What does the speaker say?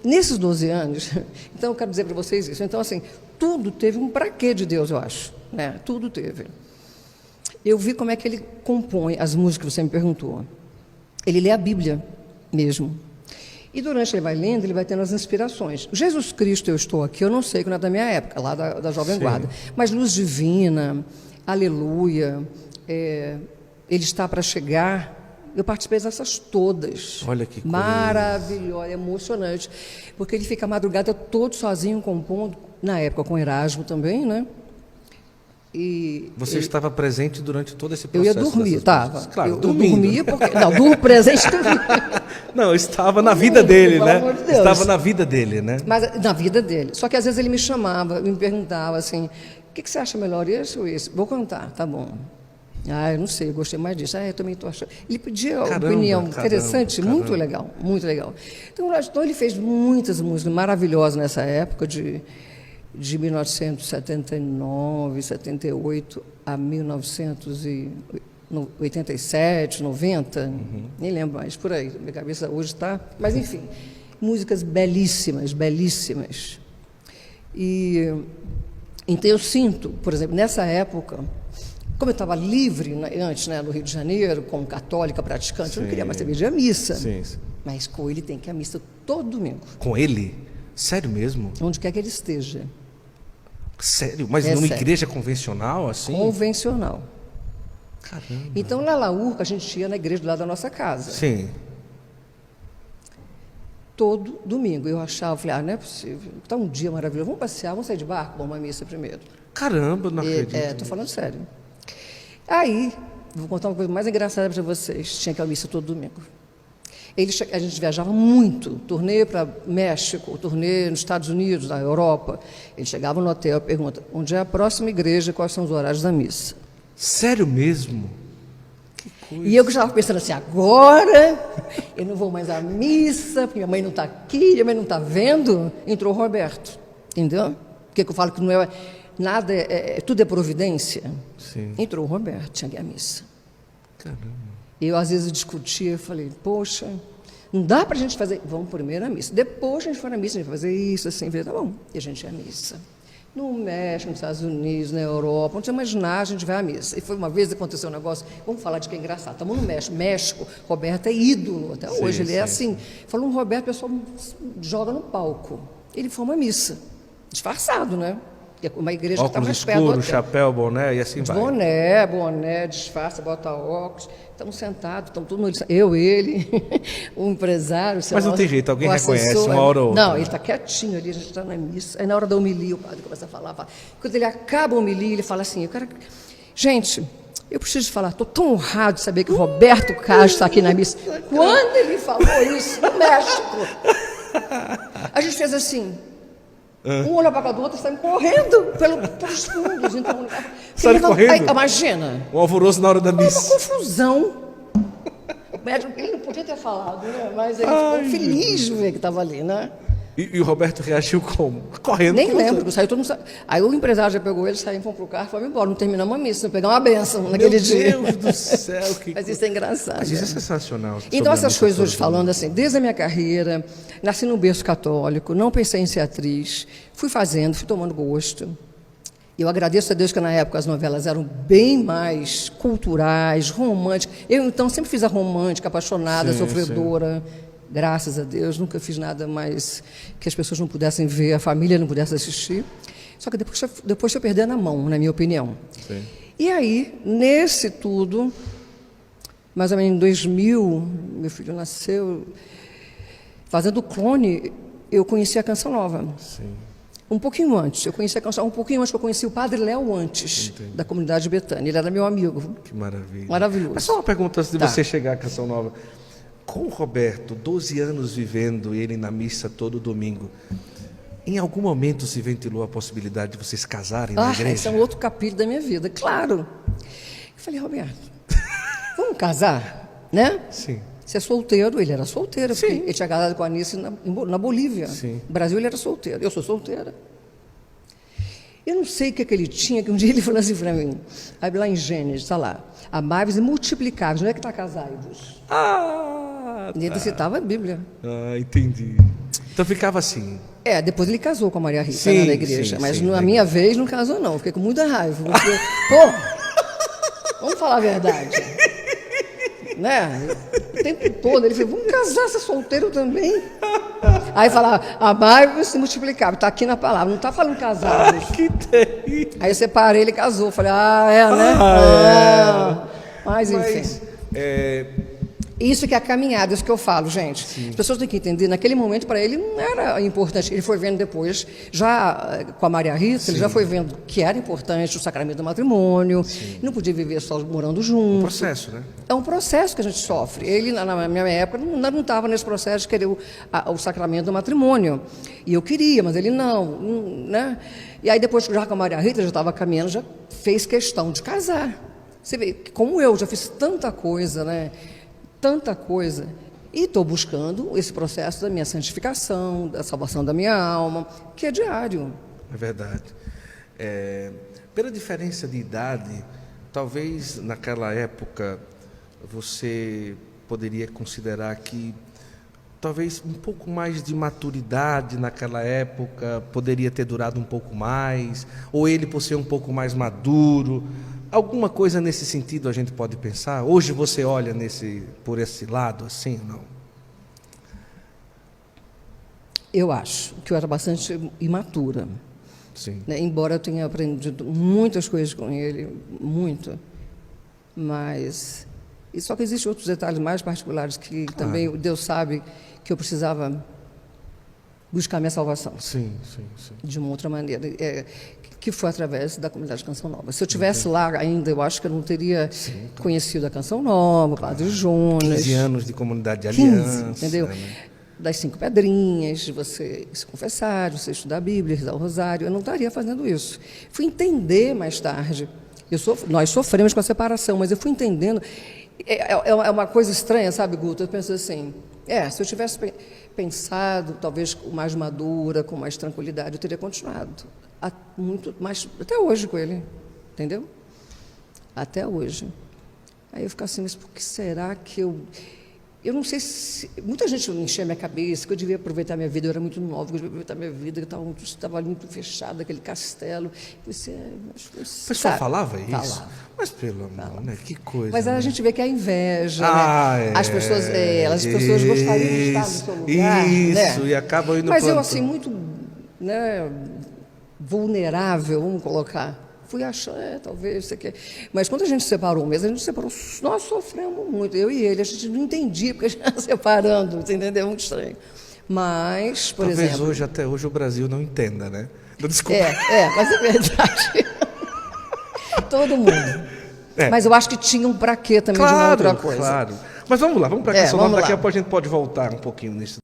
nesses 12 anos, então eu quero dizer para vocês isso. Então, assim, tudo teve um pra quê de Deus, eu acho. Né? Tudo teve. Eu vi como é que ele compõe as músicas que você me perguntou. Ele lê a Bíblia mesmo. E durante ele vai lendo, ele vai tendo as inspirações. Jesus Cristo, eu estou aqui, eu não sei, que não é da minha época, lá da Jovem Guarda. Mas Luz Divina, Aleluia, Ele está para chegar. Eu participei dessas todas. Olha que coisa. Maravilhosa, emocionante. Porque ele fica a madrugada todo sozinho compondo, na época com Erasmo também, né? E você estava presente durante todo esse processo? Eu ia dormir, estava. Claro, eu dormia porque... Não, durmo presente dormia. Não, estava na vida dele, né? Pelo amor de Deus. Estava na vida dele, né? Mas na vida dele. Só que às vezes ele me chamava, me perguntava assim, o que você acha melhor, isso ou isso? Vou cantar, tá bom. Eu não sei, eu gostei mais disso. Eu também estou achando. Ele pedia uma opinião interessante, muito legal, muito legal. Então ele fez muitas músicas maravilhosas nessa época, de 1979, 78 a 1987, 90, nem lembro mais, por aí, minha cabeça hoje está... Mas, enfim, músicas belíssimas, belíssimas. E, então, eu sinto, por exemplo, nessa época, como eu estava livre antes, né, no Rio de Janeiro, como católica praticante, eu não queria mais ter medo de ir à missa. Sim. Mas com ele tem que ir à missa todo domingo. Com ele? Sério mesmo? Onde quer que ele esteja. Sério? Mas numa igreja convencional, assim? Convencional. Caramba. Então, na Laurca, a gente ia na igreja do lado da nossa casa. Sim. Todo domingo. Eu achava, falei, não é possível. Está um dia maravilhoso. Vamos passear, vamos sair de barco? Vamos à missa primeiro. Caramba, não acredito. Estou falando sério. Aí, vou contar uma coisa mais engraçada para vocês. Tinha que ir à missa todo domingo. A gente viajava muito, turnê para México, turnê nos Estados Unidos, na Europa. Ele chegava no hotel e pergunta, onde é a próxima igreja e quais são os horários da missa? Sério mesmo? Que coisa. E eu que estava pensando assim, agora eu não vou mais à missa, porque minha mãe não está aqui, minha mãe não está vendo. Entrou o Roberto, entendeu? Porque eu falo que não é nada, tudo é providência. Sim. Entrou o Roberto, tinha que ir à missa. Caramba. Eu, às vezes, discutia, eu falei, poxa, não dá para a gente fazer... Vamos primeiro à missa. Depois a gente for à missa, a gente vai fazer isso, assim. Eu falei, tá bom. E a gente ia à missa. No México, nos Estados Unidos, na Europa, onde você imaginar, a gente vai à missa. E foi uma vez que aconteceu um negócio, vamos falar de que é engraçado. Estamos no México, Roberto é ídolo, até hoje, ele é assim. Falou um Roberto, o pessoal joga no palco. Ele foi uma missa, disfarçado, né? Uma igreja que está mais perto do hotel. Chapéu, boné e assim vai. Boné, disfarça, bota óculos. Estamos sentados, estamos todos... Eu, ele, o empresário... Mas não tem jeito, alguém reconhece uma hora ou outra. Não, ele está quietinho ali, a gente está na missa. Aí na hora da homilia, o padre começa a falar. Quando ele acaba a homilia, ele fala assim, gente, eu preciso falar, estou tão honrado de saber que o Roberto Castro está aqui na missa. Quando ele falou isso, no México, a gente fez assim... Um olhou para cada outro e saímos correndo pelos fundos. Então, saíram correndo? Aí, imagina. Um alvoroço na hora da missa. Uma confusão. O médico, ele não podia ter falado, né? Mas ele ficou feliz de ver que estava ali, né? E o Roberto reagiu como? Correndo. Nem lembro, saiu todo mundo. Aí o empresário já pegou ele, saiu, fomos para o carro e fomos embora. Não terminamos a missa, não pegamos uma bênção naquele dia. Meu Deus do céu. Mas isso é engraçado. Mas isso é sensacional. Então, essas coisas hoje falando assim, desde a minha carreira, nasci num berço católico, não pensei em ser atriz, fui fazendo, fui tomando gosto. Eu agradeço a Deus que na época as novelas eram bem mais culturais, românticas. Eu, então, sempre fiz a romântica, apaixonada, sofredora. Graças a Deus, nunca fiz nada mais que as pessoas não pudessem ver, a família não pudesse assistir. Só que depois eu perdi na mão, na minha opinião. Sim. E aí, nesse tudo, mais ou menos em 2000, meu filho nasceu, fazendo Clone, eu conheci a Canção Nova. Sim. Um pouquinho antes, eu conheci a Canção, um pouquinho antes que eu conheci o Padre Léo antes, da comunidade de Betânia. Ele era meu amigo. Que maravilha. Maravilhoso. Mas só uma pergunta antes de você chegar à Canção Nova. Com o Roberto, 12 anos vivendo, ele na missa todo domingo, em algum momento se ventilou a possibilidade de vocês casarem na igreja? Esse é um outro capítulo da minha vida, claro. Eu falei, Roberto, vamos casar, né? Sim. Você é solteiro, ele era solteiro, Sim. porque ele tinha casado com a Anice na Bolívia. Sim. No Brasil ele era solteiro, eu sou solteira. Eu não sei o que ele tinha, que um dia ele falou assim para mim, aí lá em Gênesis, está lá, amáveis e multiplicáveis, não é que está casados. Tá. E ele citava a Bíblia. Entendi. Então ficava assim. Depois ele casou com a Maria Rita, Sim, né, na igreja. sim, Mas sim, na minha vez não casou, não. Fiquei com muita raiva. Porque, vamos falar a verdade. Né? O tempo todo ele falou, vamos casar, você é solteiro também. Aí falava, amai se multiplicava, está aqui na palavra, não está falando casados. Que terrível. Aí eu separei, ele casou. Falei, né? Mas enfim. Isso que é a caminhada, isso que eu falo, gente. Sim. As pessoas têm que entender, naquele momento para ele não era importante. Ele foi vendo depois, já com a Maria Rita, Sim. ele já foi vendo que era importante o sacramento do matrimônio. Sim. Não podia viver só morando junto. Um processo, né? É um processo que a gente sofre. Ele, na minha época, não estava nesse processo de querer o sacramento do matrimônio. E eu queria, mas ele não, né? E aí depois, já com a Maria Rita, já estava caminhando, já fez questão de casar. Você vê, como eu já fiz tanta coisa, né? Tanta coisa, e estou buscando esse processo da minha santificação, da salvação da minha alma, que é diário. É verdade. Pela diferença de idade, talvez naquela época você poderia considerar que talvez um pouco mais de maturidade naquela época poderia ter durado um pouco mais, ou ele por ser um pouco mais maduro. Alguma coisa nesse sentido a gente pode pensar? Hoje você olha por esse lado assim, não? Eu acho que eu era bastante imatura. Sim. Né? Embora eu tenha aprendido muitas coisas com ele, muito. Mas... E só que existem outros detalhes mais particulares que também Deus sabe que eu precisava buscar minha salvação. Sim. De uma outra maneira. Que foi através da comunidade Canção Nova. Se eu estivesse lá ainda, eu acho que eu não teria conhecido a Canção Nova, o Padre Jonas. 15 anos de comunidade de aliança. 15, entendeu? Né? Das 5 pedrinhas, de você se confessar, de você estudar a Bíblia, rezar o rosário. Eu não estaria fazendo isso. Fui entender mais tarde. Nós sofremos com a separação, mas eu fui entendendo. É uma coisa estranha, sabe, Guto? Eu penso assim, se eu tivesse pensado, talvez com mais madura, com mais tranquilidade, eu teria continuado. Muito mais, até hoje com ele, entendeu? Até hoje. Aí eu fico assim, mas por que será que eu não sei se... Muita gente enchia a minha cabeça, que eu devia aproveitar minha vida, eu era muito nova, que eu devia aproveitar minha vida, que eu estava muito fechado, aquele castelo. O pessoal falava isso? Falava. Mas pelo amor, né? Que coisa. Mas aí né? a gente vê que é a inveja, né? As pessoas gostariam de estar no seu lugar. Isso, né? E acabam indo Mas para... eu, assim, muito... né, vulnerável, vamos colocar. Fui achando, talvez, isso aqui. Mas quando a gente separou mesmo, nós sofremos muito, eu e ele, a gente não entendia, porque a gente estava separando, você entendeu? Muito estranho. Mas, por Talvez exemplo... até hoje o Brasil não entenda, né? Desculpa. Mas é verdade. Todo mundo. Mas eu acho que tinham para quê também de uma outra coisa. Claro. Mas vamos lá, vamos para a Canção Nova, daqui a pouco a gente pode voltar um pouquinho nisso.